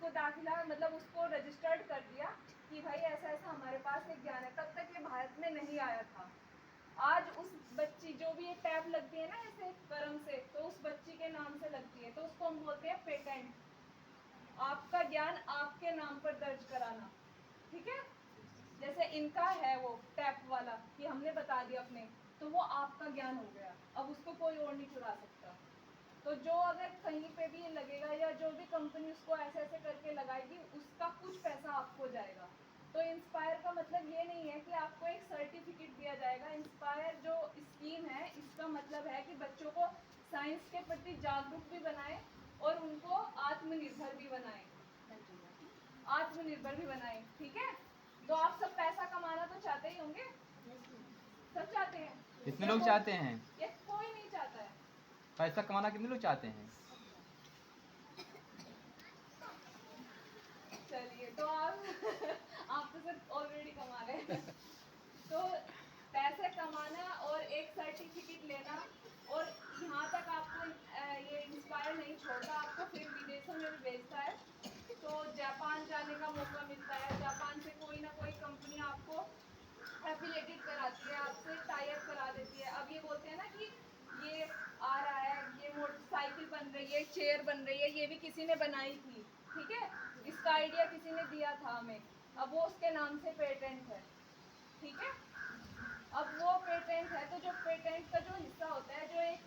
उसको दाखिला मतलब उसको रजिस्टर्ड कर दिया कि भाई ऐसा ऐसा हमारे पास एक ज्ञान है, तब तक ये भारत में नहीं आया था। आज उस बच्ची जो भी ये टैब लगती है ना ऐसे कर्म से, तो उस बच्ची के नाम से लगती है, तो उसको हम बोलते हैं पेटेंट। आपका ज्ञान आपके नाम पर दर्ज कराना, ठीक है। जैसे इनका है वो टैप वाला कि हमने बता दिया अपने, तो वो आपका ज्ञान हो गया, अब उसको कोई और नहीं चुरा सकता। तो जो अगर कहीं पे भी लगेगा या जो भी कंपनी उसको ऐसे ऐसे करके लगाएगी, उसका कुछ पैसा आपको जाएगा। तो इंस्पायर का मतलब ये नहीं है कि आपको एक सर्टिफिकेट दिया जाएगा। इंस्पायर जो स्कीम है, इसका मतलब है कि बच्चों को साइंस के प्रति जागरूक भी बनाए और उनको आत्मनिर्भर भी बनाए, आत्मनिर्भर भी बनाए, ठीक है। तो आप सब पैसा कमाना तो चाहते ही होंगे, सब चाहते हैं। कितने लोग चाहते हैं? ये कोई नहीं चाहता है। पैसा कमाना कितने लोग चाहते हैं? चलिए, तो आप तो सर ऑलरेडी कमा रहे हैं। तो पैसे कमाना और एक सर्टिफिकेट लेना, और यहाँ तक आपको ये इंस्पायर नहीं छोड़ता, आपको फिर विदेशों में भी भेजता है। तो जापान जाने का मौका मिलता है, जापान से कोई ना कोई कंपनी आपको एफिलेटेड कराती है, आपसे टाई अप करा देती है। अब ये बोलते हैं ना कि ये आ रहा है, ये मोटरसाइकिल बन रही है, चेयर बन रही है, ये भी किसी ने बनाई थी, ठीक है, इसका आइडिया किसी ने दिया था हमें, अब वो उसके नाम से पेटेंट है, ठीक है। अब वो पेटेंट है, तो जो पेटेंट का जो हिस्सा होता है, जो एक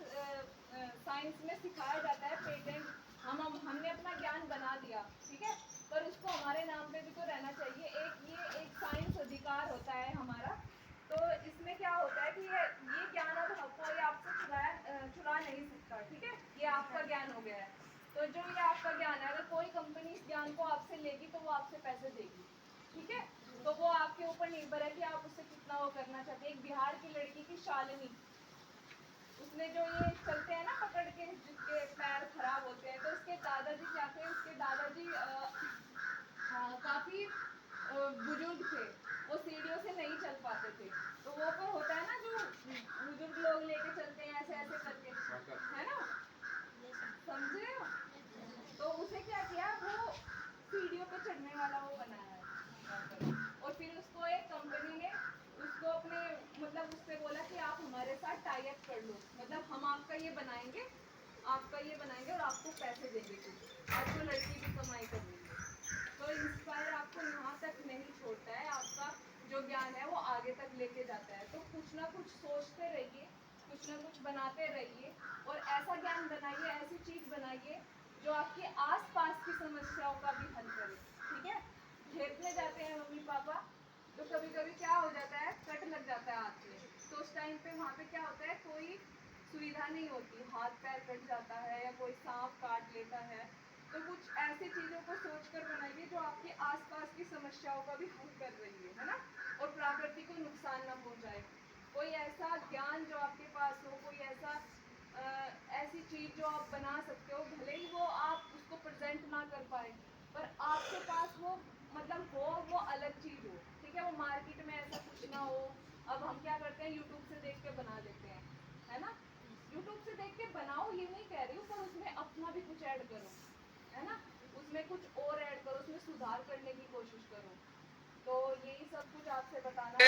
साइंस में सिखाया जाता है पेटेंट, हमने अपना ज्ञान बना दिया, ठीक है, पर उसको हमारे नाम पे भी तो रहना चाहिए। ये एक साइंस अधिकार होता है हमारा। तो इसमें क्या होता है कि ये ज्ञान अब कोई आपसे चुरा नहीं सकता, ठीक है, ये आपका ज्ञान हो गया है। तो जो ये आपका ज्ञान है, अगर कोई कंपनी इस ज्ञान को आपसे लेगी तो वो आपसे पैसे देगी, ठीक है। तो वो आपके ऊपर निर्भर है कि आप उससे कितना वो करना चाहते हैं। एक बिहार की लड़की की शालिनी, उसने जो ये चलते हैं ना पकड़ के, जिसके पैर खराब होते हैं, तो उसके दादाजी क्या थे, उसके दादाजी काफी बुजुर्ग थे, वो सीढ़ियों से नहीं चल पाते थे। तो वो को होता है ना जो बुजुर्ग लोग लेके चलते हैं ऐसे ऐसे करके, है ना, समझ रहे हो। तो उसे क्या किया, वो सीढ़ियों पे चढ़ने वाला वो बनाया है, और फिर उसको एक कंपनी ने उसको अपने मतलब उससे बोला कि आप हमारे साथ टाई अप कर लो, मतलब हम आपका ये बनाएंगे, आपका ये बनाएंगे और आपको पैसे देंगे कुछ। आज तो लड़की भी कमाई कर रही है। तो इंस्पायर आपको यहाँ तक नहीं छोड़ता है, आपका जो ज्ञान है वो आगे तक लेके जाता है। तो कुछ ना कुछ सोचते रहिए, कुछ ना कुछ बनाते रहिए, और ऐसा ज्ञान बनाइए, ऐसी चीज बनाइए जो आपके आसपास की समस्याओं का भी हल करे, ठीक है। खेत में जाते हैं मम्मी पापा, तो कभी कभी क्या हो जाता है, कट लग जाता है हाथ में, तो उस टाइम पे वहाँ पे क्या होता है, कोई सुविधा नहीं होती, हाथ पैर कट जाता है या कोई सांप काट लेता है। तो कुछ ऐसी चीज़ों को सोचकर बनाइए जो आपके आसपास की समस्याओं का भी हल कर रही है ना, और प्रकृति को नुकसान ना पहुंचाए। कोई ऐसा ज्ञान जो आपके पास हो, कोई ऐसा ऐसी चीज़ जो आप बना सकते हो, भले ही वो आप उसको प्रेजेंट ना कर पाए, पर आपके पास वो मतलब हो, वो अलग चीज़ हो, ठीक है, वो मार्केट में ऐसा कुछ ना हो। अब हम क्या करते हैं, यूट्यूब से देख के बना देते हैं, है ना। यूट्यूब से देख के बनाओ, ये नहीं कह रही हूँ, पर उसमें अपना भी कुछ ऐड करो, है ना, उसमें कुछ और ऐड करो, उसमें सुधार करने की कोशिश करो। तो यही सब कुछ आपसे बताना